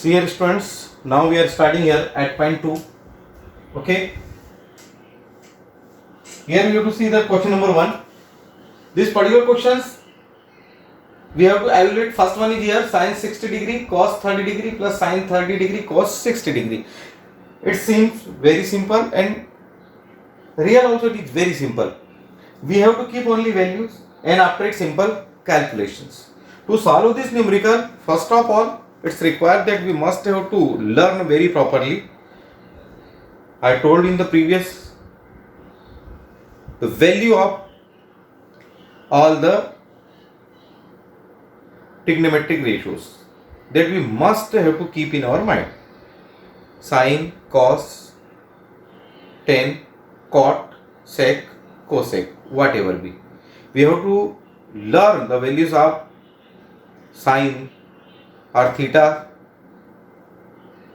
See here students, now we are starting here at point 2. Okay, here we have to see the question number 1. This particular questions we have to evaluate. First one is here sin 60 degree cos 30 degree plus sin 30 degree cos 60 degree. It seems very simple and real also. It is very simple. We have to keep only values and operate simple calculations. To solve this numerical, first of all, it's required that we must have to learn very properly. I told in the previous the value of all the trigonometric ratios that we must have to keep in our mind. Sin, cos, tan, cot, sec, cosec, whatever be. We have to learn the values of sin or theta.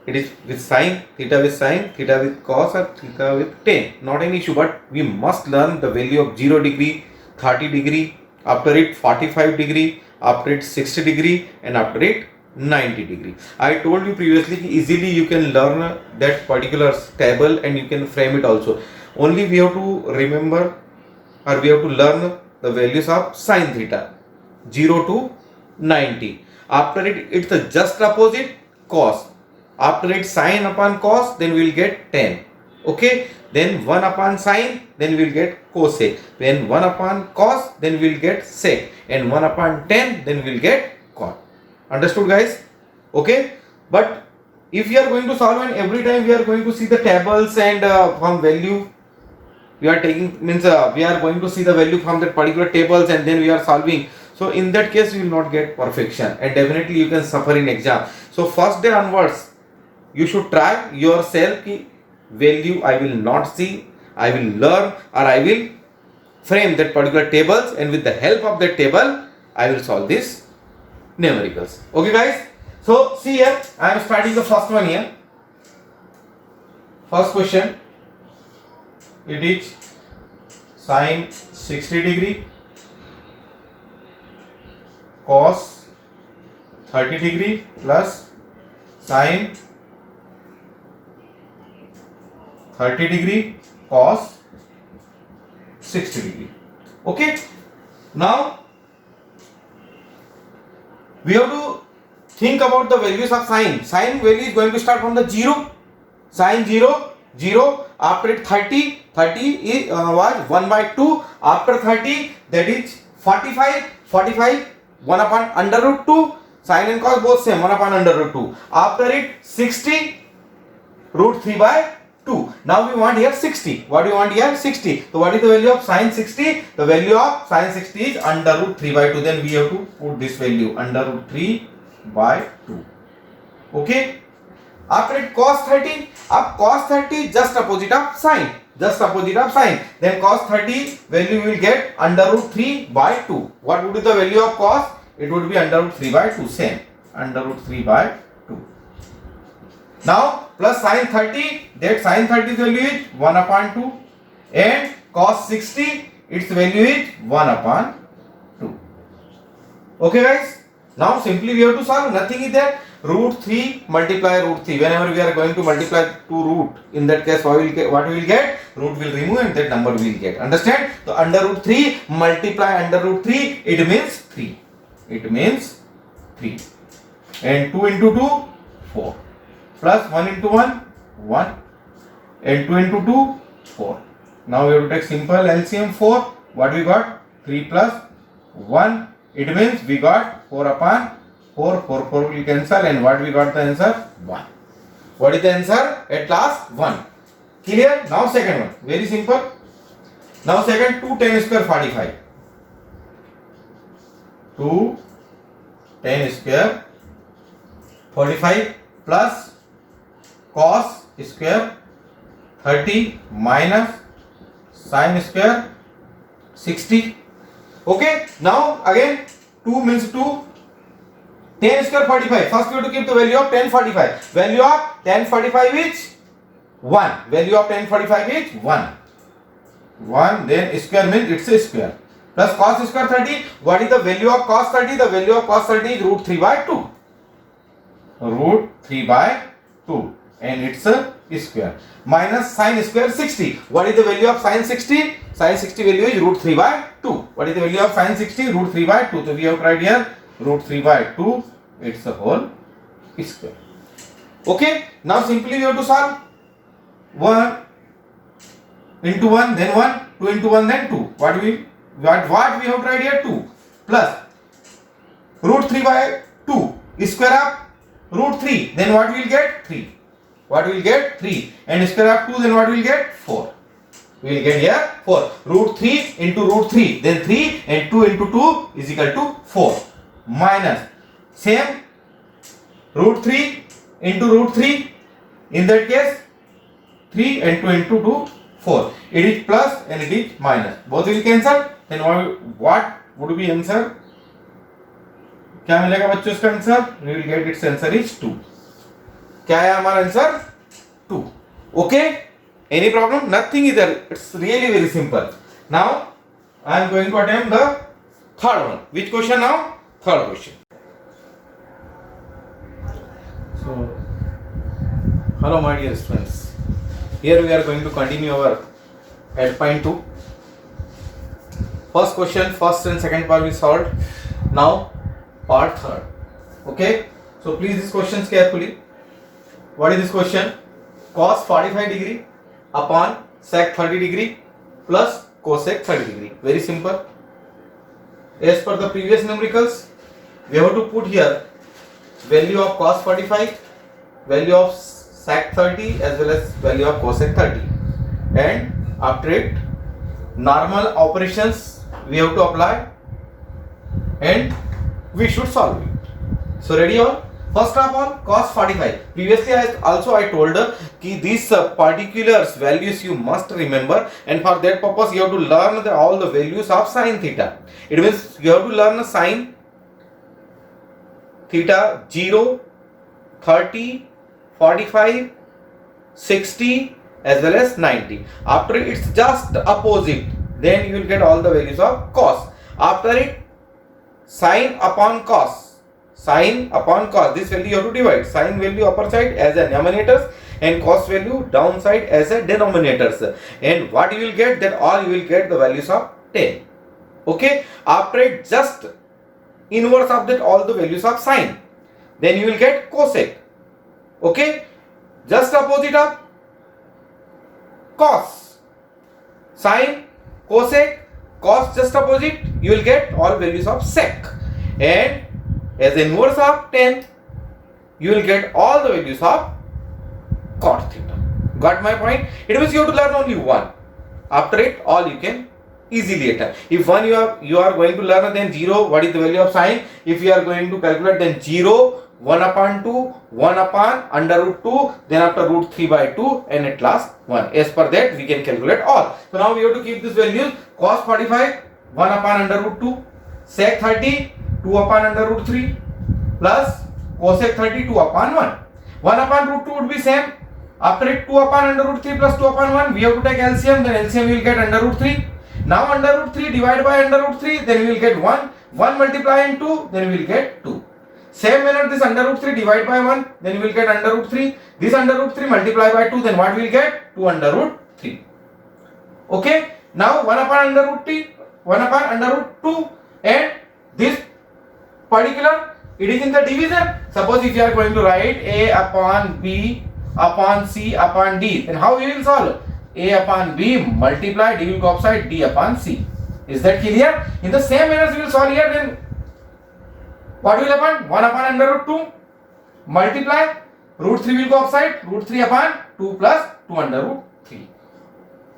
It is with sin, theta with cos, or theta with tan. Not an issue, but we must learn the value of 0 degree, 30 degree, after it 45 degree, after it 60 degree, and after it 90 degree. I told you previously easily you can learn that particular table and you can frame it also. Only we have to remember or we have to learn the values of sin theta 0 to 90. After it, it's the just opposite cos. After it sin upon cos, then we will get tan. Okay. Then 1 upon sin, then we will get cosec. Then 1 upon cos, then we will get sec. And 1 upon tan, then we will get cot. Understood, guys? Okay. But if we are going to solve, and every time we are going to see the tables and from value we are taking, means we are going to see the value from that particular tables and then we are solving. So in that case you will not get perfection and definitely you can suffer in exam. So first day onwards you should try yourself ki value I will not see, I will learn or I will frame that particular tables, and with the help of that table I will solve this numericals. Okay guys, so see here I am starting the first one here. First question, it is sin 60 degree cos 30 degree plus sin 30 degree cos 60 degree. Okay, now we have to think about the values of sin. Sin value is going to start from the 0. Sin 0, 0. After it 30, 30 is was 1 by 2. After 30, that is 45, 45, 1 upon under root 2. Sin and cos both same, 1 upon under root 2. After it 60, root 3 by 2. Now we want here 60. What do you want here? 60. So what is the value of sin 60? The value of sin 60 is under root 3 by 2. Then we have to put this value under root 3 by 2. Okay. After it cos 30. Up cos 30 just opposite of sin. Just opposite of sin. Then cos 30 value we will get under root 3 by 2. What would be the value of cos? It would be under root 3 by 2. Same. Under root 3 by 2. Now plus sin 30, that sin 30 value is 1 upon 2 and cos 60 its value is 1 upon 2. Okay guys, now simply we have to solve. Nothing is there. Root 3 multiply root 3. Whenever we are going to multiply two root, in that case what we will get? Root will remove and that number we will get. Understand? So under root 3 multiply under root 3, it means 3. It means 3. And 2 into 2, 4. Plus 1 into 1, 1. And 2 into 2, 4. Now we have to take simple LCM 4. What we got? 3 plus 1. It means we got 4 upon 4. 4 will cancel, and what we got the answer? 1. What is the answer? At last 1. Clear? Now second one. Very simple. Now second, 2 tan square 45. 2 tan square 45 plus cos square 30 minus sin square 60. Okay, now again 2 means 2, tan square 45. First we have to keep the value of tan 45. Value of tan 45 is 1. Value of tan 45 is 1. 1, then square means it's a square. Plus cos square 30. What is the value of cos 30? The value of cos 30 is root 3 by 2. root 3 by 2 and it's a square minus sine square 60. What is the value of sine 60? Sine 60 value is root 3 by 2. What is the value of sine 60? Root 3 by 2. So we have tried here root 3 by 2. It's a whole square. Okay. Now simply we have to solve 1 into 1 then 1, 2 into 1 then 2. What we have tried here? 2 plus root 3 by 2 square of root 3, then what we will get? 3. What we will get? 3. And square of 2, then what we will get? 4. We will get here 4. Root 3 into root 3, then 3 and 2 into 2 is equal to 4. Minus same root 3 into root 3, in that case 3 and 2 into 2, 4. It is plus and it is minus. Both will cancel. Then what would be answer? क्या मिलेगा बच्चों इसका answer? We will get its answer is 2. क्या है हमारा answer? 2. Okay? Any problem? Nothing is there. It's really very simple. Now I am going to attempt the third one. Which question now? Third question. So, hello my dear students. Here we are going to continue our at point 2. First question, first and second part we solved. Now part third. Okay, so please these questions carefully. What is this question? Cos 45 degree upon sec 30 degree plus cosec 30 degree. Very simple. As per the previous numericals, we have to put here value of cos 45, value of sec 30 as well as value of cosec 30, and after it normal operations we have to apply and we should solve it. So ready all? First of all, cos 45. Previously I told कि these particulars values you must remember, and for that purpose you have to learn all the values of sin theta. It means you have to learn sin theta 0, 30, 45, 60 as well as 90. After it's just opposite, then you will get all the values of cos. After it, sin upon cos. Sin upon cos. This value you have to divide. Sin value upper side as a numerators and cos value downside as a denominators. And what you will get? That all you will get the values of 10. Okay. After it, just inverse of that all the values of sin. Then you will get cosec. Okay. Just opposite of cos. Sin, cosec, cos just opposite, you will get all values of sec. And as inverse of 10, you will get all the values of cot theta. Got my point? It means you have to learn only one. After it, all you can easily attempt. If one you are going to learn, then 0, what is the value of sine? If you are going to calculate, then 0, 1 upon 2, 1 upon under root 2, then after root 3 by 2, and at last 1. As per that, we can calculate all. So now we have to keep this values. Cos 45, 1 upon under root 2, sec 30, 2 upon under root 3, plus cosec 30, 2 upon 1. 1 upon root 2 would be same. After it, 2 upon under root 3 plus 2 upon 1, we have to take LCM, then LCM we will get under root 3. Now under root 3 divided by under root 3, then we will get 1. 1 multiply in 2, then we will get 2. Same manner, this under root 3 divided by 1, then we will get under root 3. This under root 3 multiply by 2, then what we will get? 2 under root 3. Okay. Now 1 upon under root 3, 1 upon under root 2, and this particular, it is in the division. Suppose if you are going to write A upon B upon C upon D, then how you will solve? A upon B multiply, D will go upside, D upon C. Is that clear? In the same manner we will solve here. Then what will happen? 1 upon under root 2 multiply, root 3 will go upside, root 3 upon 2 plus 2 under root 3.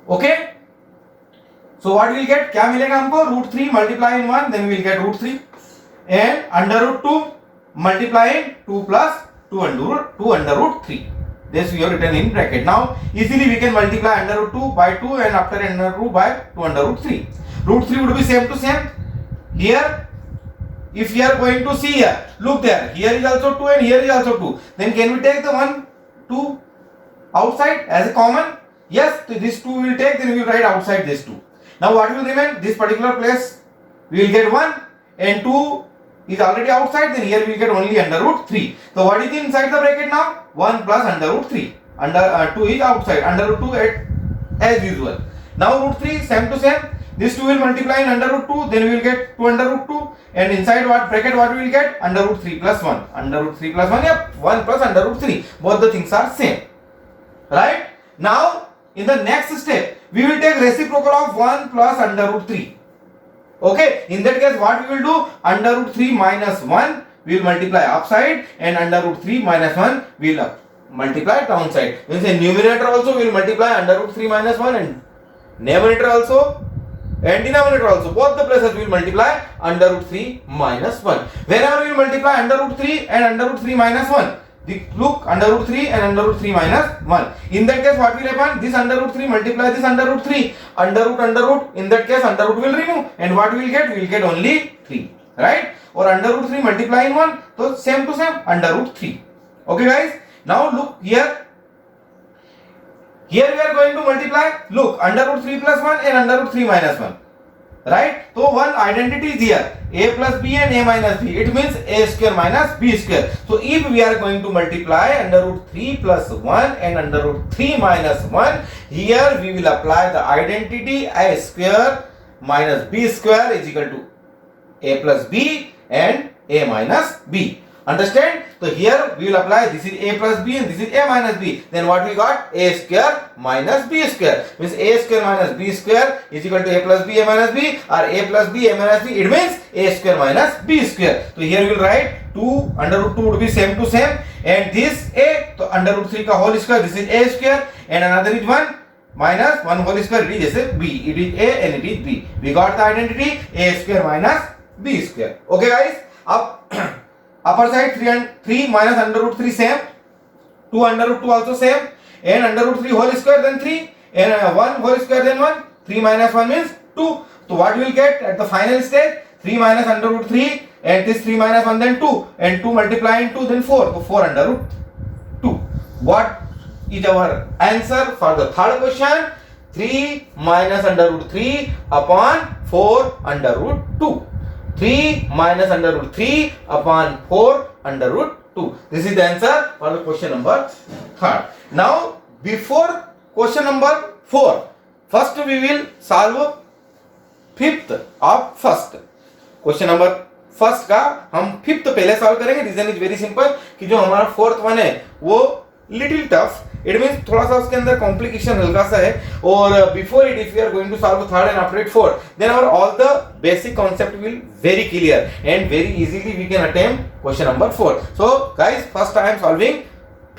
Okay. So what we will get? क्या मिलेगा हमको? Root 3 multiply in 1, then we will get root 3, and under root 2 multiply in 2 plus 2 under root 3. This we have written in bracket. Now easily we can multiply under root 2 by 2 and after under root by 2 under root 3. Root 3 would be same to same. Here, if you are going to see here, look there, here is also 2 and here is also 2. Then can we take the 1, 2 outside as a common? Yes, this 2 will take, then we will write outside this 2. Now what will remain? This particular place we will get 1 and 2 is already outside, then here we will get only under root 3. So what is inside the bracket now? 1 plus under root 3. Under 2 is outside, under root 2 as usual. Now root 3 same to same. This 2 will multiply in under root 2, then we will get 2 under root 2, and inside what bracket what we will get? Under root 3 plus 1. Under root 3 plus 1, yep, 1 plus under root 3. Both the things are same. Right? Now in the next step, we will take reciprocal of 1 plus under root 3. Okay, in that case what we will do? Under root 3 minus 1 we will multiply upside, and under root 3 minus 1 we will multiply downside. Means in numerator also we will multiply under root 3 minus 1, and numerator also and denominator also, both the places we will multiply under root 3 minus 1. Whenever we will multiply under root 3 and under root 3 minus 1, look, under root 3 and under root 3 minus 1. In that case what will happen? This under root 3 multiply this under root 3. Under root. In that case under root will remove, and what we will get? We will get only 3. Right? Or under root 3 multiply in 1. So same to same, under root 3. Okay guys? Now look here. Here we are going to multiply. Look, under root 3 plus 1 and under root 3 minus 1. Right? So one identity is here, a plus b and a minus b. It means a square minus b square. So if we are going to multiply under root 3 plus 1 and under root 3 minus 1, here we will apply the identity a square minus b square is equal to a plus b and a minus b. Understand? So here we will apply, this is a plus b and this is a minus b. Then what we got? A square minus b square. Means a square minus b square is equal to a plus b, a minus b, or a plus b, a minus b. It means a square minus b square. So here we will write 2 under root 2 would be same to same, and this a, so under root 3 ka whole square, this is a square, and another is 1 minus 1 whole square, it is b. It is a and it is b. We got the identity a square minus b square. Okay guys? Up upper side 3 minus under root 3 same, 2 under root 2 also same, and under root 3 whole square then 3, and 1 whole square then 1. 3 minus 1 means 2. So what we will get at the final stage? 3 minus under root 3, and this 3 minus 1 then 2, and 2 multiply in 2 then 4. So 4 under root 2. What is our answer for the third question? 3 minus under root 3 upon 4 under root 2. 3 minus under root 3 upon 4 under root 2. This is the answer for the question number 3. Now, before question number 4, first we will solve 5th of first. Question number first का हम 5th पहले solve करेंगे. Reason is very simple कि जो हमारा 4th one है वो little tough. It means थोड़ा सा उसके अंदर कॉम्प्लिकेशन हल्का सा है. और before it if you are going to solve third and after it fourth, then our all the basic concept will very clear and very easily we can attempt question number 4. So guys, first I am solving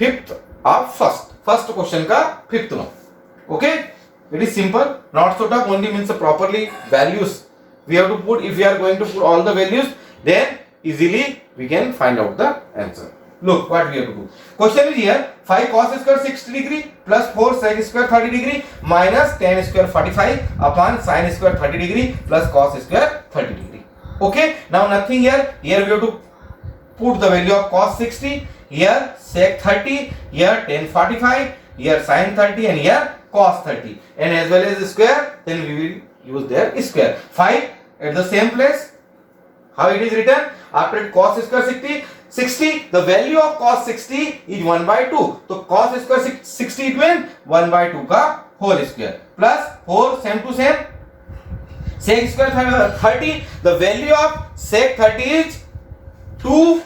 5th of first question का 5th one. Okay, it is simple, not so tough, only means properly values we have to put. If we are going to put all the values, then easily we can find out the answer. Look what we have to do. Question is here, 5 cos square 60 degree plus 4 sin square 30 degree minus tan square 45 upon sin square 30 degree plus cos square 30 degree. Okay, now nothing here. Here we have to put the value of cos 60, here sec 30, here tan 45, here sin 30 and here cos 30, and as well as square, then we will use their square. 5 at the same place. How it is written? After cos square 60, the value of cos 60 is 1 by 2. So cos square 60 it means 1 by 2 का whole square plus 4 same to same. Sec square 30, the value of sec 30 is 2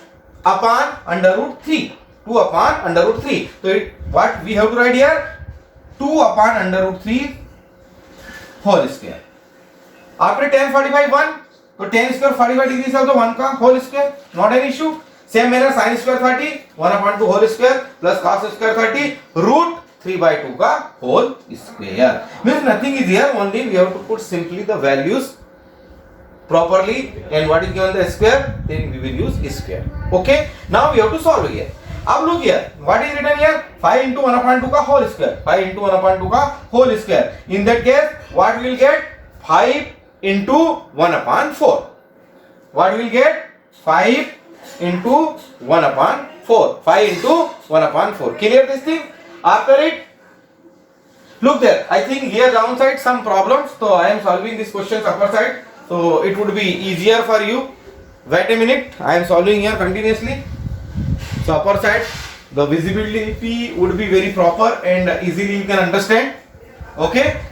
upon under root 3. 2 upon under root 3. So what we have to write here? 2 upon under root 3 whole square. After tan 45 1, so tan square 45 degree is also 1 का whole square, not an issue. Same manner sin square 30 1 upon 2 whole square plus cos square 30 root 3 by 2 का whole square. Means nothing is here, only we have to put simply the values properly, and what is given the square, then we will use square. Okay, now we have to solve here. अब look here, what is written here? 5 into 1 upon 2 का whole square. 5 into 1 upon 2 का whole square. In that case, what we will get? 5 into 1 upon 4. What we will get? 5 into 1 upon 4. 5 into 1 upon 4. Clear this thing? After it, look there. I think here downside some problems. So I am solving these questions upper side. So it would be easier for you. Wait a minute, I am solving here continuously. So upper side, the visibility would be very proper and easily you can understand. Okay.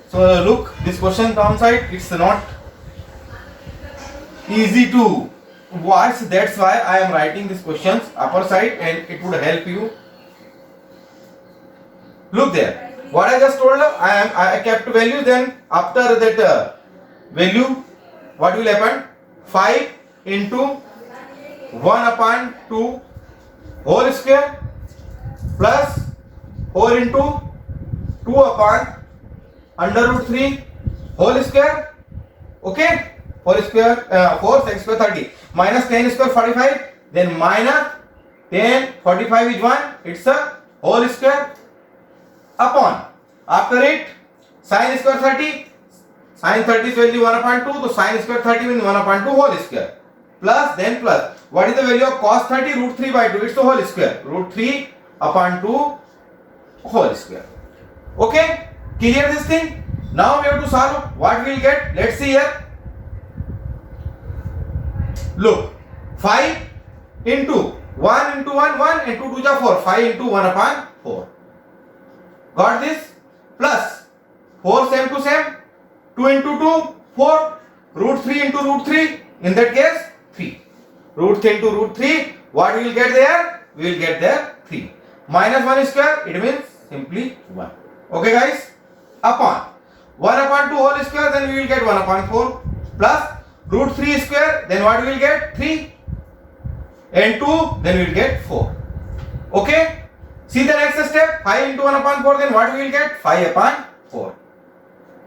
So look, this question downside, it's not easy to watch. That's why I am writing these questions upper side and it would help you. Look there. What I just told, I kept value. Then after that value, what will happen? 5 into 1 upon 2 whole square plus 4 into 2 upon under root 3 whole square. Okay, whole square 4 6 square 30 minus 10 square 45. Then minus 10 45 is 1. It's a whole square upon, after it sin square 30. Sin 30 is value 1 upon 2. So sin square 30 means 1 upon 2 whole square. Plus, then plus. What is the value of cos 30? Root 3 by 2. It's the whole square. Root 3 upon 2 whole square. Okay? Clear this thing? Now we have to solve. What we will get? Let's see here. Look. 5 into 1 into 1, 1 and 2 2 are 4. 5 into 1 upon 4. Got this? Plus 4 same to same. 2 into 2, 4. Root 3 into root 3. In that case, 3. Root 3 into root 3. What we will get there? We will get there 3. Minus 1 square. It means simply 1. Okay guys? Upon 1 upon 2 whole square. Then we will get 1 upon 4. Plus root 3 square. Then what we will get? 3. And 2. Then we will get 4. Okay? See the next step. 5 into 1 upon 4. Then what we will get? 5 upon 4.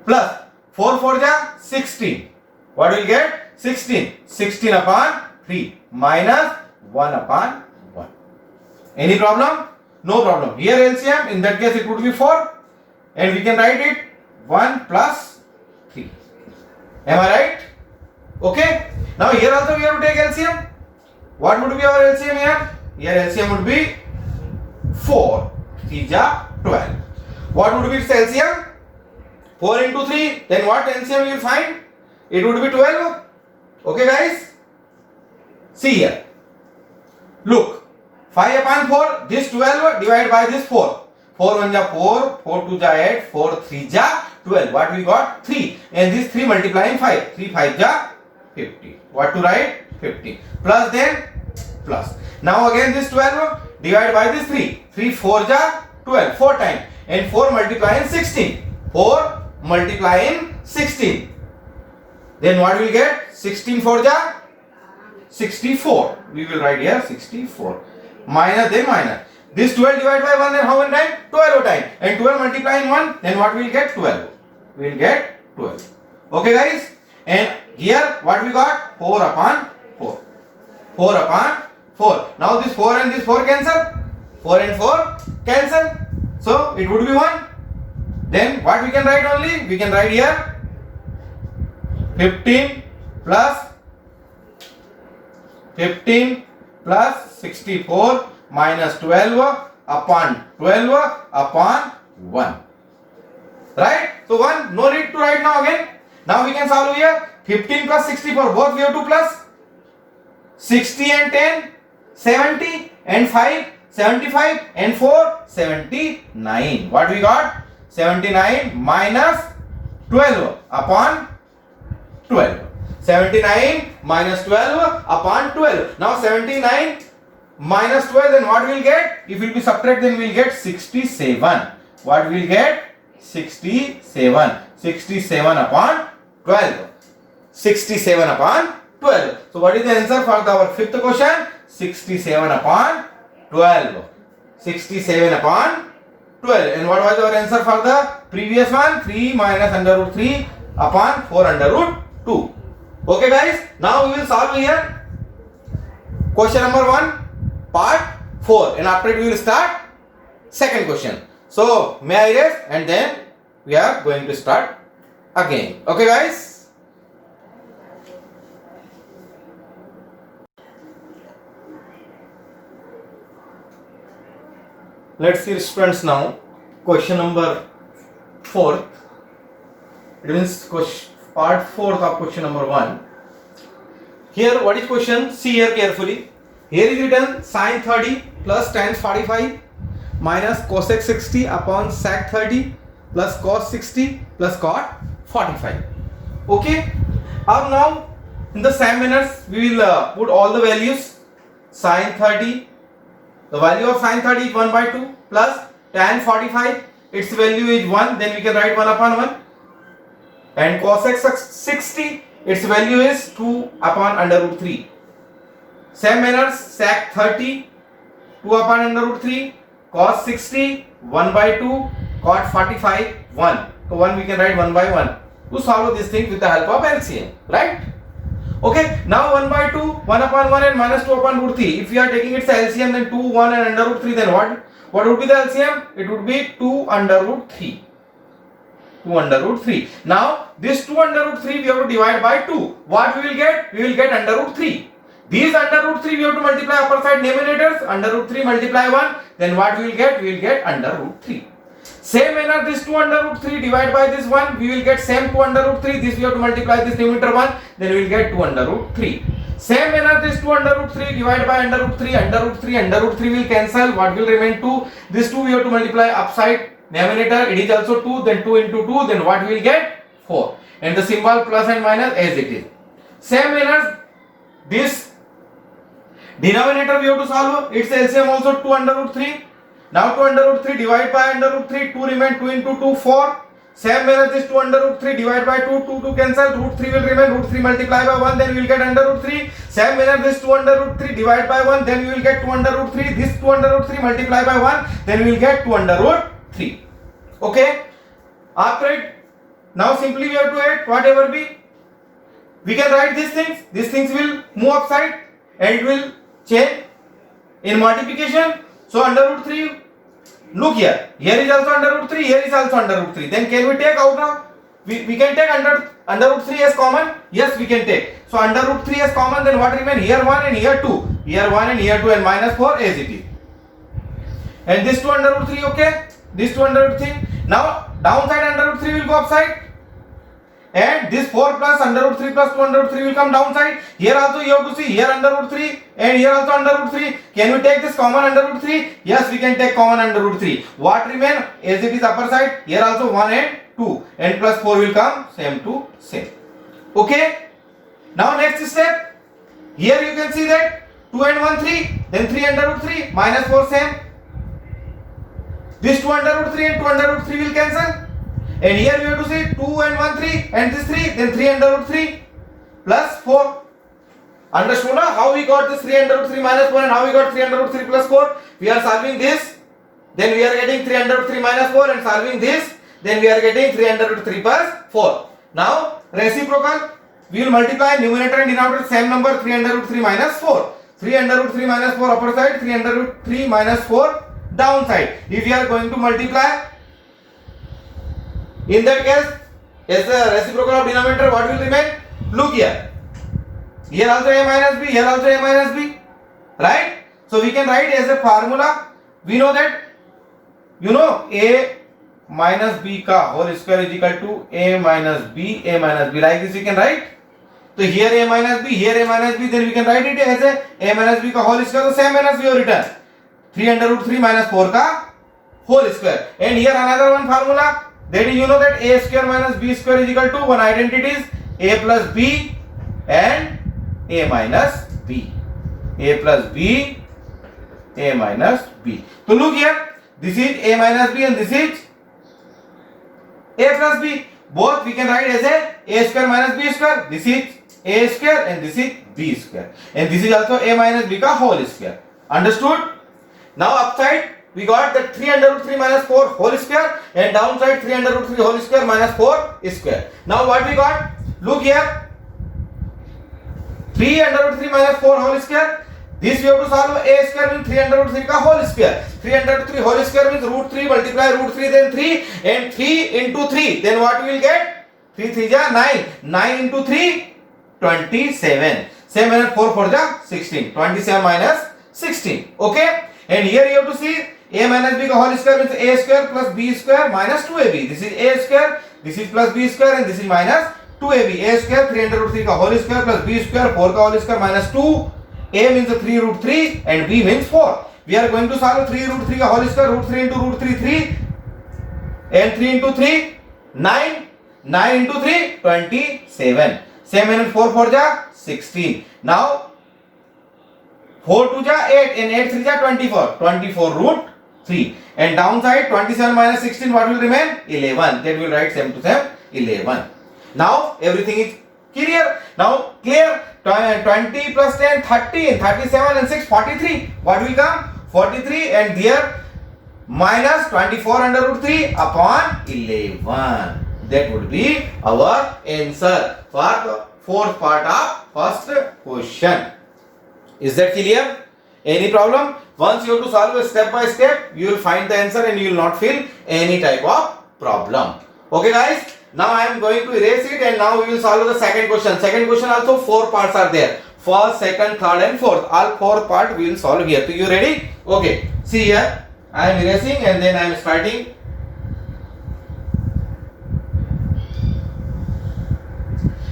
Plus 4 4 ja 16. What will get? 16. 16 upon 3 minus 1 upon 1. Any problem? No problem. Here LCM, in that case it would be 4 and we can write it 1 plus 3. Am I right? Okay. Now here also we have to take LCM. What would be our LCM here? Here LCM would be 4 3 ja 12. What would be its LCM? 4 into 3, then what LCM you will find? It would be 12. Okay guys? See here. Look. 5 upon 4, this 12 divided by this 4. 4 1 ja 4, 4 2 ja 8, 4 3 ja 12. What we got? 3. And this 3 multiplying 5. 3 5 ja 50. What to write? 50. Plus then plus. Now again this 12 divided by this 3. 3 4 ja 12. 4 times. And 4 multiplying 16. 4 multiplying 16. Then what will get? 16 4 ja 64. We will write here 64. Minus then minus. This 12 divided by 1 then how many times? 12 times. And 12 multiplying 1, then what we will get? 12. We will get 12. Okay guys? And here what we got? 4 upon 4. 4 upon 4. Now this 4 and this 4 cancel. 4 and 4 cancel. So it would be 1. Then what we can write only? We can write here 15 plus 64 minus 12 upon 12 upon 1. Right? So 1, no need to write now again. Now we can solve here. 15 plus 64, both we have to plus. 60 and 10, 70 and 5, 75 and 4, 79. What we got? 79 minus 12 upon 12. 79 minus 12 upon 12. Now 79 minus 12, then what we will get? If we will be subtract, then we will get 67. What we will get? 67. 67 upon 12. 67 upon 12. So what is the answer for our fifth question? 67 upon 12. 67 upon 12. And what was our answer for the previous one? 3 minus under root 3 upon 4 under root 2. Okay guys, now we will solve here question number 1 part 4 and after it we will start second question. So may I rest and then we are going to start again. Okay guys. Let's see students now question number 4. It means part 4 of question number 1. here what is question? See here carefully. Here is written sin 30 plus tan 45 minus cosec 60 upon sec 30 plus cos 60 plus cot 45. Okay. Now in the same manner we will put all the values. Sin 30, the value of sin 30 is 1 by 2 plus tan 45, its value is 1, then we can write 1 upon 1, and cosec 60, its value is 2 upon under root 3. Same manner sec 30, 2 upon under root 3, cos 60, 1 by 2, cot 45, 1. So 1 we can write 1 by 1 to solve this thing with the help of LCM, right? Okay, now 1 by 2, 1 upon 1 and minus 2 upon root 3. If we are taking its LCM, then 2, 1 and under root 3, then what would be the LCM? It would be 2 under root 3. 2 under root 3. Now, this 2 under root 3 we have to divide by 2. What we will get? We will get under root 3. These under root 3 we have to multiply upper side denominators. Under root 3 multiply 1. Then what we will get? We will get under root 3. Same manner, this 2 under root 3 divided by this 1, we will get same 2 under root 3. This we have to multiply this numerator 1, then we will get 2 under root 3. Same manner, this 2 under root 3 divided by under root 3, under root 3, under root 3 will cancel. What will remain 2? This 2 we have to multiply upside denominator. It is also 2. Then 2 into 2. Then what we will get? 4. And the symbol plus and minus as it is. Same manner, this denominator we have to solve. Its LCM also 2 under root 3. Now 2 under root 3 divided by under root 3, 2 remain, 2 into 2, 4. Same manner this 2 under root 3 divided by 2, 2 cancel, root 3 will remain, root 3 multiply by 1, then we will get under root 3. Same manner this 2 under root 3 divided by 1, then we will get 2 under root 3. This 2 under root 3 multiply by 1, then we will get 2 under root 3. Okay. After it, now simply we have to add whatever be. We can write these things will move upside and it will change in multiplication. So under root 3, look here is also under root 3, here is also under root 3. Then can we take out now? We can take under root 3 as common? Yes, we can take. So under root 3 as common, then what remain? Here 1 and here 2. Here 1 and here 2 and minus 4 as it is. And this 2 under root 3, okay? This 2 under root 3. Now downside under root 3 will go upside. And this 4 plus under root 3 plus 2 under root 3 will come downside. Here also you have to see, here under root 3 and here also under root 3. Can we take this common under root 3? Yes, we can take common under root 3. What remain? As it is upper side, here also 1 and 2. And plus 4 will come same to same. Okay. Now next step. Here you can see that 2 and 1 3. Then 3 under root 3 minus 4 same. This 2 under root 3 and 2 under root 3 will cancel. And here we have to see 2 and 1 3 and this 3, then 3 under root 3 plus 4. Understood now how we got this 3 under root 3 minus 4 and how we got 3 under root 3 plus 4? We are solving this, then we are getting 3 under root 3 minus 4 and solving this, then we are getting 3 under root 3 plus 4. Now reciprocal, we will multiply numerator and denominator same number 3 under root 3 minus 4. 3 under root 3 minus 4 upper side, 3 under root 3 minus 4 downside. If we are going to multiply, in that case, as the reciprocal of denominator, what will remain? Look here. Here also a minus b, here also a minus b. Right? So we can write as a formula. We know that, a minus b ka whole square is equal to a minus b. Like this we can write. So here a minus b, here a minus b, then we can write it as a minus b ka whole square. The same as we have written. 3 under root 3 minus 4 ka whole square. And here another one formula. That is, that a square minus b square is equal to one identities a plus b and a minus b. A plus b, a minus b. So look here, this is a minus b and this is a plus b. Both we can write as a square minus b square. This is a square and this is b square. And this is also a minus b ka whole square. Understood? Now upside, we got that 3 under root 3 minus 4 whole square and downside 3 under root 3 whole square minus 4 square. Now what we got? Look here. 3 under root 3 minus 4 whole square. This we have to solve. A square means 3 under root 3 ka whole square. 3 under root 3 whole square means root 3 multiply root 3 then 3 and 3 into 3. Then what we will get? 3 3 ja 9. 9 into 3, 27. Same as 4 4 ja 16. 27 minus 16. Okay. And here you have to see a minus b ka whole square means a square plus b square minus 2ab. This is a square, this is plus b square and this is minus 2ab, a square 3 under root 3 का whole square plus b square 4 का whole square minus 2. A means 3 root 3 and b means 4. We are going to solve 3 root 3 का whole square, root 3 into root 3 3 and 3 into 3 9, 9 into 3 27. 7 and 4 4 ja 16. Now 4 2 ja 8 and 8 3 ja 24. 24 root 3 and downside 27 minus 16 what will remain? 11. That will write same to same 11. Now everything is clear. Now clear. 20 plus 10 13, 37 and 6 43. What will come? 43 and there minus 24 under root 3 upon 11. That would be our answer for the fourth part of first question. Is that clear? Any problem? Once you have to solve it step by step, you will find the answer and you will not feel any type of problem. Okay guys, now I am going to erase it and now we will solve the second question. Second question also 4 parts are there. First, second, third and fourth. All 4 parts we will solve here. So you ready? Okay. See here, I am erasing and then I am starting.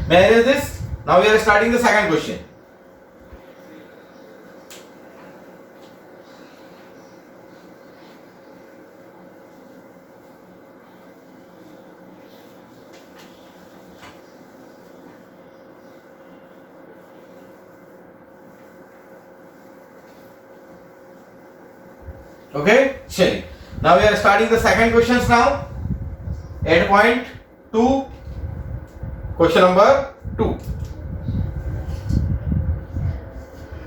May I erase this? Now we are starting the second question. Okay, chali. Now we are starting the second questions now. 8.2, question number 2.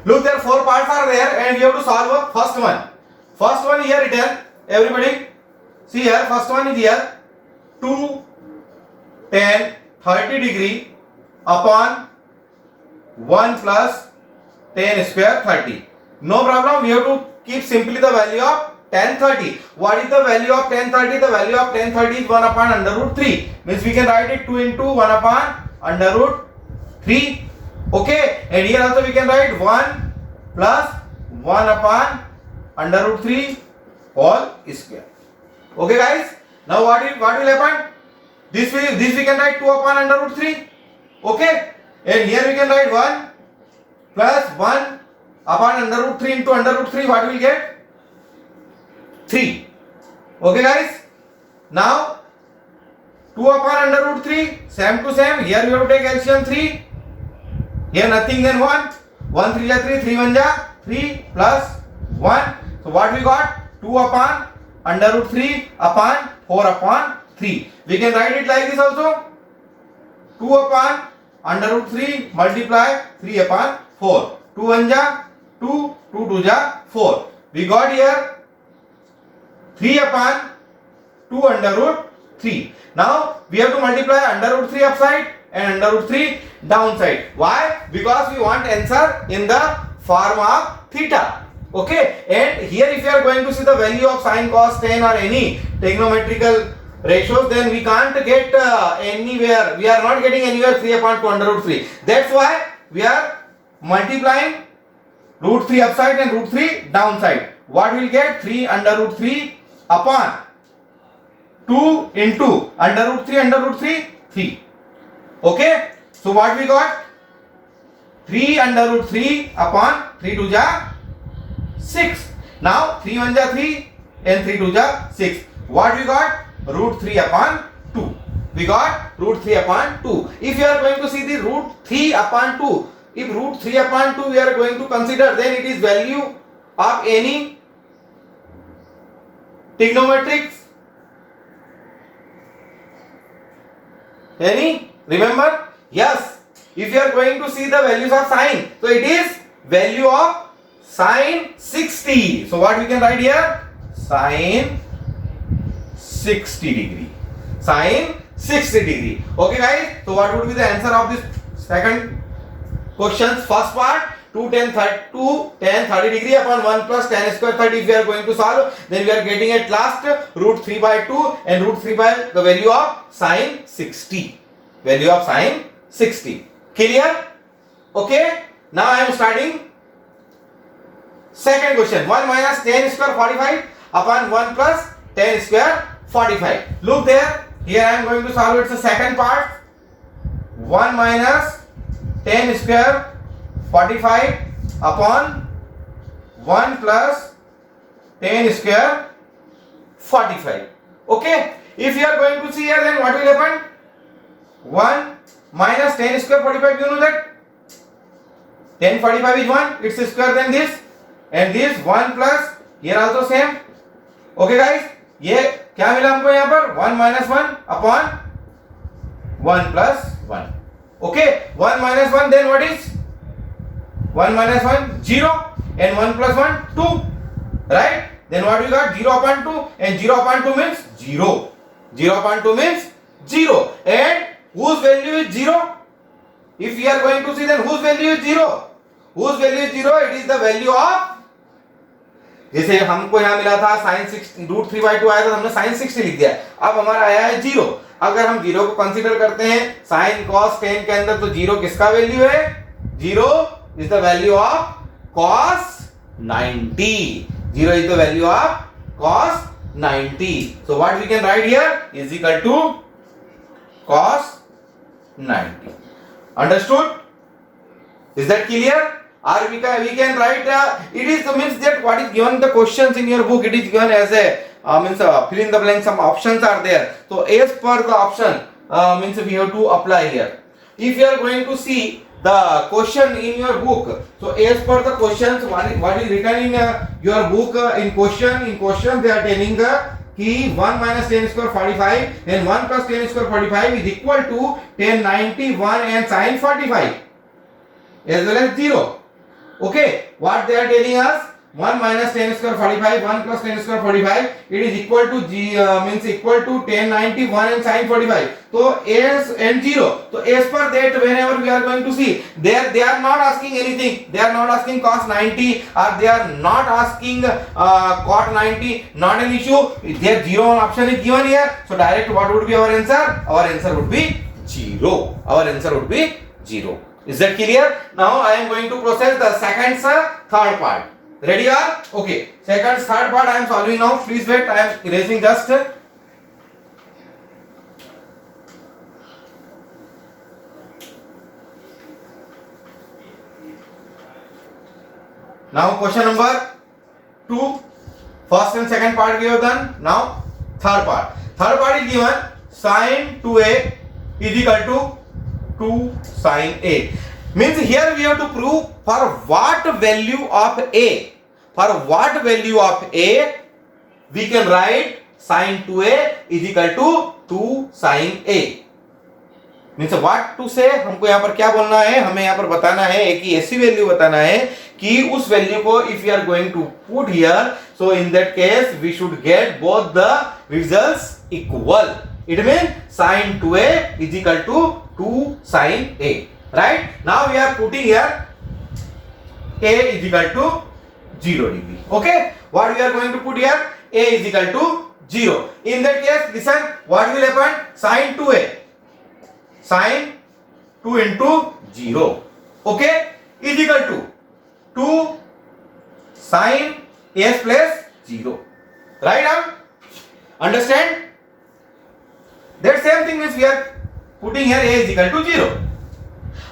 Look, there 4 parts are there and we have to solve a first one. First one here written, everybody see here, first one is here 2 10 30 degree upon 1 plus 10 square 30. No problem, we have to keep simply the value of 1030. What is the value of 1030? The value of 1030 is 1 upon under root 3. Means we can write it 2 into 1 upon under root 3. Okay, and here also we can write 1 plus 1 upon under root 3 whole square. Okay guys, now what will happen? This we can write 2 upon under root 3. Okay, and here we can write 1 plus 1 upon under root 3 into under root 3. What will get? 3. Okay guys, now 2 upon under root 3 same to same. Here we have to take LCM 3. Here nothing, then 1. 1 3 ja 3, 3 1 ja 3 plus 1. So what we got? 2 upon under root 3 upon 4 upon 3. We can write it like this also. 2 upon under root 3 multiply 3 upon 4. 2 1 ja 2, 2 2 ja 4. We got here 3 upon 2 under root 3. Now we have to multiply under root 3 upside and under root 3 downside. Why? Because we want answer in the form of theta. Okay, and here if you are going to see the value of sine, cos, tan or any trigonometrical ratios, then we can't get anywhere. We are not getting anywhere 3 upon 2 under root 3. That's why we are multiplying root 3 upside and root 3 downside. What will get? 3 under root 3 upon 2 into under root 3 under root 3 3. Okay, so what we got? 3 under root 3 upon 3 2 ja 6. Now 3 1 ja 3 and 3 2 ja 6. What we got? Root 3 upon 2. We got root 3 upon 2. If you are going to see the root 3 upon 2, if root 3 upon 2 we are going to consider, then it is value of any trigonometrics. Any? Remember? Yes. If you are going to see the values of sine, so it is value of sine 60. So what we can write here? Sine 60 degree. Sine 60 degree. Okay guys. So what would be the answer of this second question's first part? 2 10 30 degree upon 1 plus tan square 30. If we are going to solve, then we are getting at last root 3 by 2 and root 3 by the value of sine 60. Value of sine 60. Clear? Okay. Now I am starting second question. 1 minus tan square 45 upon 1 plus tan square 45. Look there. Here I am going to solve it. The second part. 1 minus 10 square 45 upon 1 plus 10 square 45. Okay, if you are going to see here, then what will happen? 1 minus 10 square 45, you know that 10 45 is 1, it's square than this, and this 1 plus here also same. Okay guys, ये क्या मिला हमको यहाँ पर? 1 minus 1 upon 1 plus 1. Okay, 1 minus 1, then what is 1 minus 1? 0, and 1 plus 1 2, right? Then what we got? 0 upon 2, and 0 upon 2 means 0. 0 upon 2 means 0, and whose value is 0? If we are going to see, then whose value is 0? Whose value is 0? It is the value of, जैसे हमको यहाँ मिला था sin 60 √3/2 आया था, हमने sin 60 लिख दिया. अब हमारा आया है 0. अगर हम 0 को कंसीडर करते हैं sin cos 10 के अंदर, तो 0 किसका वैल्यू है? 0 is the value of cos 90. 0 is the value of cos 90. So what we can write here is equal to cos 90. Understood? Is that clear? Or we can write it is means that what is given the questions in your book, it is given as a means fill in the blank, some options are there. So as per the option means we have to apply here. If you are going to see the question in your book, so as per the questions, what is written in your book in question they are telling कि 1 minus 10 square 45 and 1 plus 10 square 45 is equal to 10 91 and sin 45 as well as 0. Okay, what they are telling us, 1 minus 10 square 45, 1 plus 10 square 45, it is equal to means equal to 10 91 and sin 45. So as and 0. So as per that, whenever we are going to see, they are not asking anything. They are not asking cos 90, or they are not asking cot 90. Not an issue. Their 0 option is given here. So direct, what would be our answer? Our answer would be 0. Our answer would be 0. Is that clear? Now I am going to process the second third part. Ready are? Okay. Second third part I am solving now. Please wait. I am erasing just. Now question number 2. First and second part we have done. Now third part. Third part is given sin 2a is equal to 2 sin a. Means here we have to prove for what value of a. For what value of a we can write sin 2a is equal to 2 sin a. Means what to say, हमको यहाँ पर क्या बोलना है, हमें यहाँ पर बताना है, एक ही ऐसी वैल्यू बताना है कि उस वैल्यू को if we are going to put here, so in that case we should get both the results equal. It means sin 2a is equal to 2 sin a. Right? Now we are putting here a is equal to 0 degree. Okay? What we are going to put here? A is equal to 0. In that case, listen, what will happen? Sin 2a. Sin 2 into 0. Okay? Is equal to 2 sin a plus 0. Right now? Understand? That same thing means we are putting here a is equal to 0.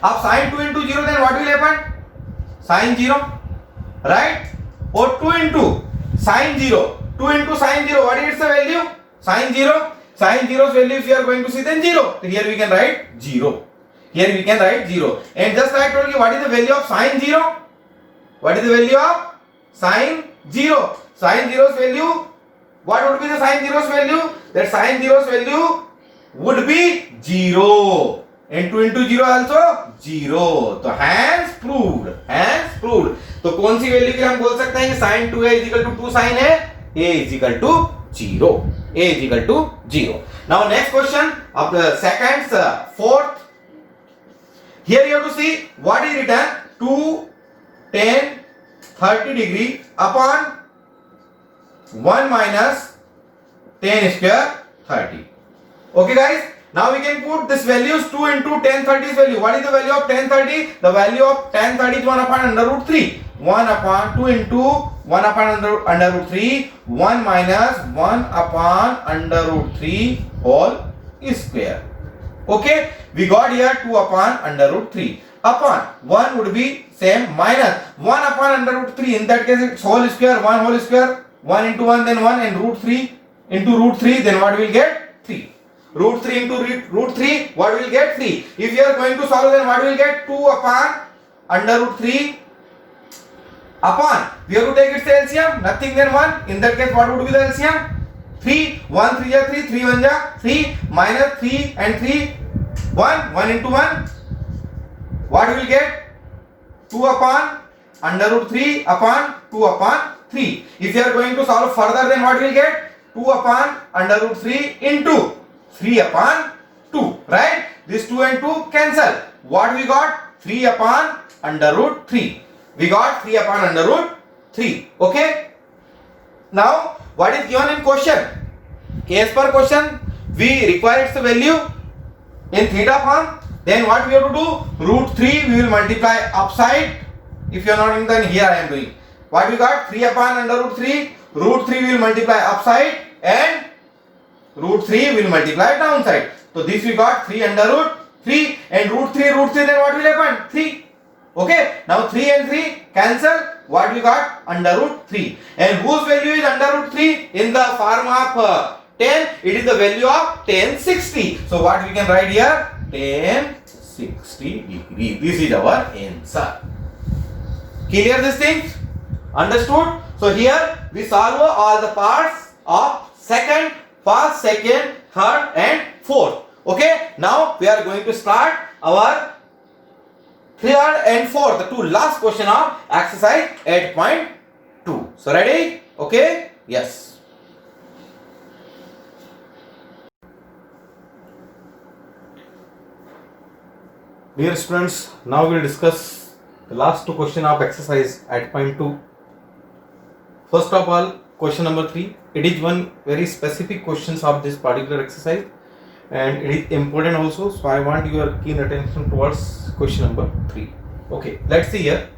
अब sin 2 into 0, then what will happen? Sin 0, right? Or 2 into sin 0. 2 into sin 0, what is its value? Sin 0. Sin 0's value if you are going to see, then 0. So here we can write 0. Here we can write 0. And just like I told you, what is the value of sin 0? What is the value of sin 0? Sin 0's value, what would be the sin 0's value? That sin 0's value would be 0. And 2 into 0 also 0. तो hence proved. Hence proved. तो कौन सी value के हम बोल सकते हैं कि sin 2a is equal to 2 sin a? A is equal to 0. A is equal to 0. Now next question of the second, fourth. Here you have to see what is written 2, 10, 30 degree upon 1 minus 10 square 30. Okay guys? Now we can put this values 2 into 10 30's value. What is the value of 10 30? The value of 10 30 is 1 upon under root 3. 1 upon 2 into 1 upon under root 3. 1 minus 1 upon under root 3 whole square. Okay, we got here 2 upon under root 3. Upon 1 would be same, minus 1 upon under root 3. In that case, it's whole square, 1 whole square, 1 into 1, then 1, and root 3 into root 3, then what will get? 3. Root 3 into root 3, what will get? 3. If you are going to solve, then what will get? 2 upon under root 3 upon, we have to take its LCM, nothing than 1. In that case, what would be the LCM? 3, 1 3 ja 3, 3 1 ja 3, minus 3 and 3, 1, 1 into 1, what will get? 2 upon under root 3 upon 2 upon 3. If you are going to solve further, then what will get? 2 upon under root 3 into 3 upon 2, right? This 2 and 2 cancel. What we got? 3 upon under root 3. We got 3 upon under root 3. Okay? Now, what is given in question? As per question, we require its value in theta form. Then what we have to do? Root 3 we will multiply upside. If you are not in, then here I am doing. What we got? 3 upon under root 3. Root 3 we will multiply upside and root 3 will multiply downside. So this we got 3 under root 3 and root 3, then what will happen? 3. Okay, now 3 and 3 cancel. What we got? Under root 3. And whose value is under root 3? In the form of 10, it is the value of 1060. So what we can write here? 1060 degree. This is our answer. Clear these things? Understood? So here we solve all the parts of second, first, second, third and fourth. Okay, now we are going to start our third and fourth, the two last question of exercise 8.2. So ready? Okay? Yes. Dear students, now we will discuss the last two questions of exercise 8.2. First of all, question number 3. It is one very specific questions of this particular exercise and it is important also. So I want your keen attention towards question number 3. Okay, let's see here.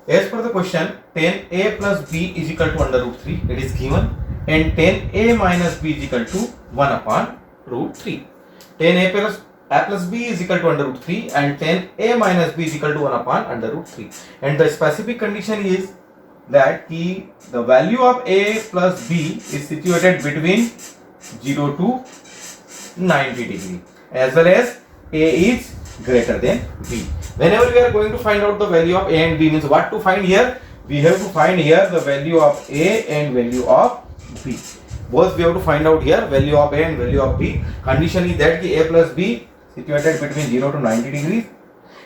As per the question, 10a plus b is equal to under root 3. It is given, and 10a minus b is equal to 1 upon root 3. 10a plus b is equal to under root 3 and 10a minus b is equal to 1 upon under root 3. And the specific condition is that the value of a plus b is situated between 0 to 90 degree, as well as a is greater than b. Whenever we are going to find out the value of a and b, means what to find here? We have to find here the value of a and value of b. Both we have to find out here, value of a and value of b. Condition is that a plus b situated between 0 to 90 degrees,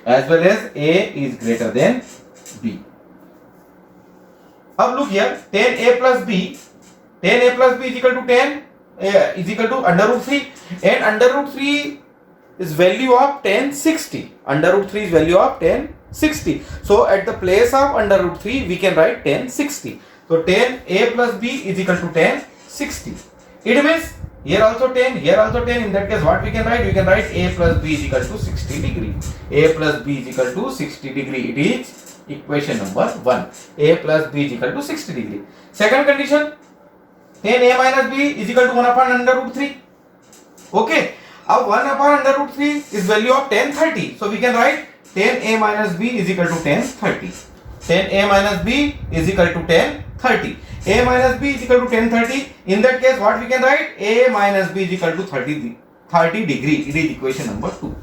as well as a is greater than b. Now look here, 10a plus b, 10a plus b is equal to 10 is equal to under root 3, and under root 3 is value of 1060. Under root 3 is value of 1060. So at the place of under root 3 we can write 1060. So 10a plus b is equal to 1060. It means here also 10, here also 10. In that case what we can write? We can write a plus b is equal to 60 degree. A plus b is equal to 60 degree. It is equation number 1. A plus b is equal to 60 degree. Second condition, 10a minus b is equal to 1 upon under root 3. Okay. Now 1 upon under root 3 is value of 1030. So we can write 10a minus b is equal to 1030. 10a minus b is equal to 1030. A minus b is equal to 1030. In that case what we can write? A minus b is equal to 30 degree. It is equation number 2.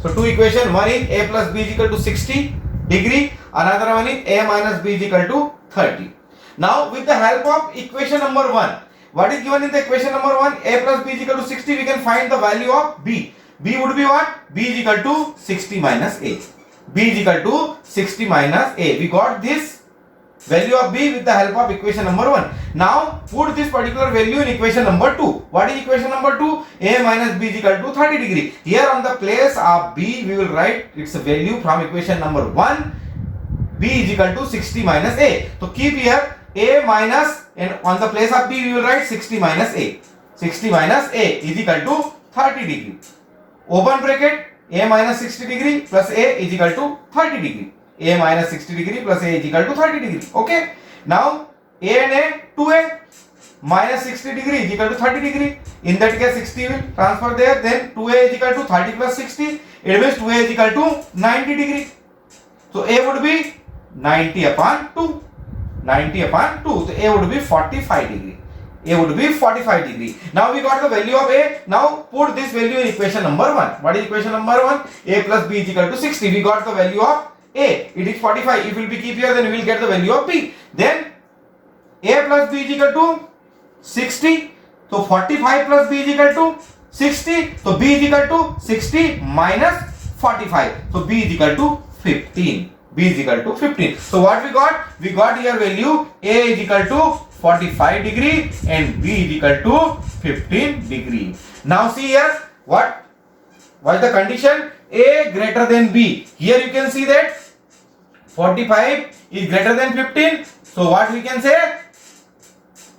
So two equation, one is a plus b is equal to 60 degree. Another one is a minus b is equal to 30. Now with the help of equation number 1, what is given in the equation number 1? A plus b is equal to 60. We can find the value of b. B would be what? B is equal to 60 minus a. B is equal to 60 minus a. We got this value of b with the help of equation number 1. Now put this particular value in equation number 2. What is equation number 2? A minus b is equal to 30 degree. Here on the place of b we will write its value from equation number 1. B is equal to 60 minus a. So keep here a minus, and on the place of b we will write 60 minus a. 60 minus a is equal to 30 degree. Open bracket, a minus 60 degree plus a is equal to 30 degree. A minus 60 degree plus a is equal to 30 degree. Okay. Now a and a, 2a. minus 60 degree is equal to 30 degree. In that case 60 will transfer there, then 2a is equal to 30 plus 60, it means 2a is equal to 90 degree. So a would be 90 upon 2. 90 upon 2. So a would be 45 degree. A would be 45 degree. Now we got the value of a. Now put this value in equation number 1. What is equation number 1? A plus b is equal to 60. We got the value of a. It is 45. If we will be keep here, then we will get the value of b. Then a plus b is equal to 60. So 45 plus b is equal to 60. So b is equal to 60 minus 45. So b is equal to 15. B is equal to 15. So what we got? We got here value a is equal to 45 degree and b is equal to 15 degree. Now see here what is the condition? A greater than b. Here you can see that 45 is greater than 15. So what we can say?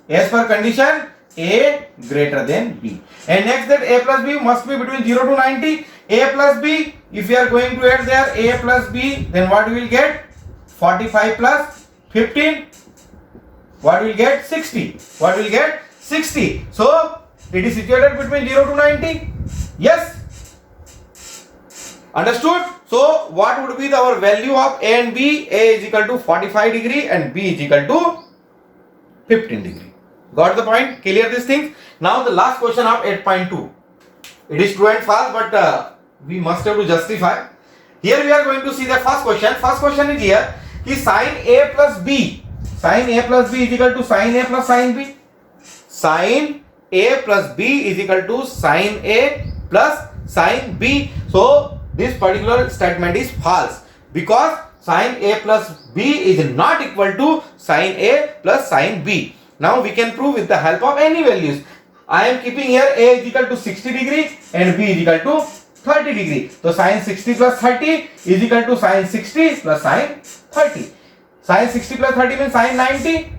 As per condition, a greater than b. And next, that a plus b must be between 0 to 90. A plus b, if you are going to add there a plus b, then what we will get? 45 plus 15. What we will get? 60. What we will get? 60. So it is situated between 0 to 90. Yes. Understood? So what would be our value of a and b? A is equal to 45 degree and b is equal to 15 degree. Got the point? Clear these things? Now the last question of 8.2. It is true and false, but we must have to justify. Here we are going to see the first question. First question is here. Is sin a plus b. Sin a plus b is equal to sin a plus sin b. Sin a plus b is equal to sin a plus sin b. So this particular statement is false because sin a plus b is not equal to sin a plus sin b. Now we can prove with the help of any values. I am keeping here a is equal to 60 degree and b is equal to 30 degree. So sin 60 plus 30 is equal to sin 60 plus sin 30. Sin 60 plus 30 means sin 90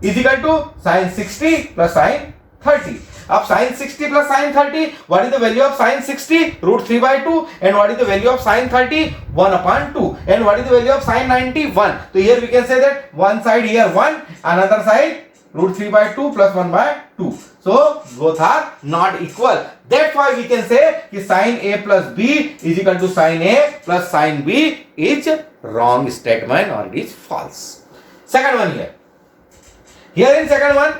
is equal to sin 60 plus sin 30. Of sin 60 plus sin 30, what is the value of sin 60? Root 3 by 2. And what is the value of sin 30? 1 upon 2. And what is the value of sin 90? 1. So here we can say that one side here 1, another side root 3 by 2 plus 1 by 2. So both are not equal. That's why we can say that sin a plus b is equal to sin a plus sin b is wrong statement or it is false. Second one here. Here in second one,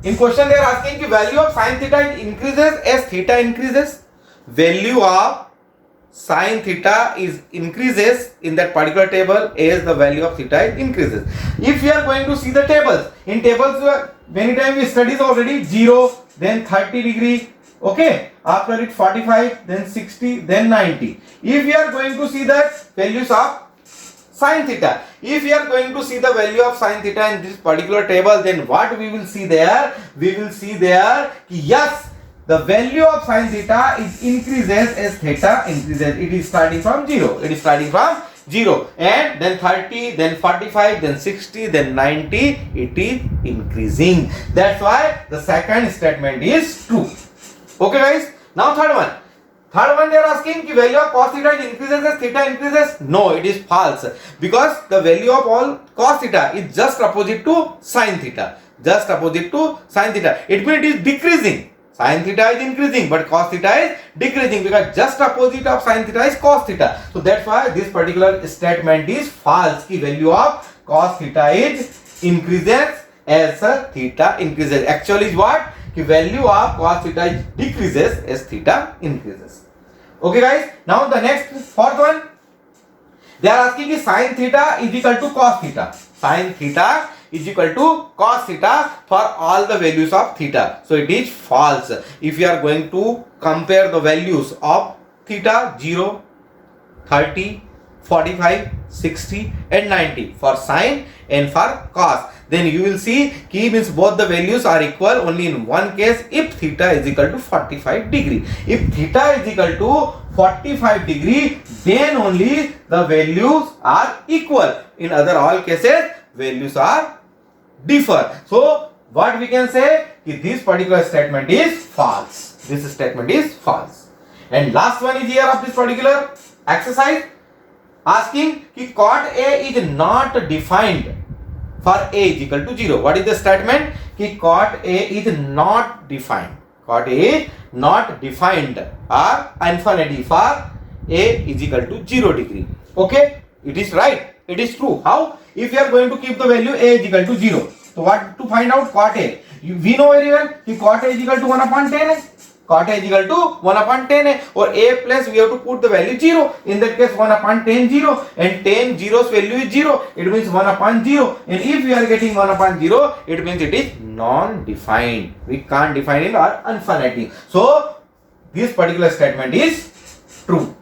in question they are asking the value of sin theta increases as theta increases. Value of sin theta is increases in that particular table as the value of theta increases. If you are going to see the tables, in tables many times we studied already 0, then 30 degree, okay, after it 45, then 60, then 90. If you are going to see the values of sin theta, if you are going to see the value of sin theta in this particular table, then what we will see there? We will see there, yes, the value of sin theta is increases as theta increases. It is starting from 0. It is starting from 0. And then 30, then 45, then 60, then 90. It is increasing. That's why the second statement is true. Okay guys. Now third one. Third one they are asking the value of cos theta increases as theta increases. No, it is false. Because the value of all cos theta is just opposite to sin theta. Just opposite to sin theta. It means it is decreasing. Sin theta is increasing but cos theta is decreasing because just opposite of sin theta is cos theta. So that's why this particular statement is false. The value of cos theta is increases as theta increases. Actually is what? The value of cos theta decreases as theta increases. Okay guys. Now the next fourth one. They are asking if sin theta is equal to cos theta. Sin theta is equal to cos theta for all the values of theta. So it is false. If you are going to compare the values of theta 0, 30, 45, 60 and 90 for sin and for cos, then you will see key means both the values are equal only in one case if theta is equal to 45 degree. If theta is equal to 45 degree, then only the values are equal. In other all cases values are differ. So what we can say is this particular statement is false. This statement is false. And last one is here of this particular exercise asking कि cot A is not defined for a is equal to 0. What is the statement? कि cot a is not defined. Cot a is not defined or infinity for a is equal to 0 degree. Okay, it is right. It is true. How? If you are going to keep the value a is equal to 0, so what to find out cot a? We know very well कि cot a is equal to 1 upon 10 है. Cot a is equal to 1 upon 10 है और a plus we have to put the value 0. In that case 1 upon 10 0 and 10 zero's value is 0. It means 1 upon 0, and if we are getting 1 upon 0, it means it is non-defined. We can't define it or infinity. So this particular statement is true.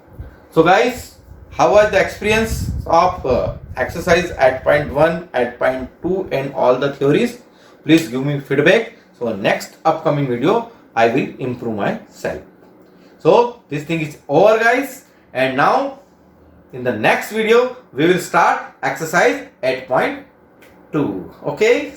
So guys, how was the experience of exercise at point 1, at point 2 and all the theories? Please give me feedback. So next upcoming video I will improve myself. So this thing is over guys, and now in the next video we will start exercise at point 2. Okay.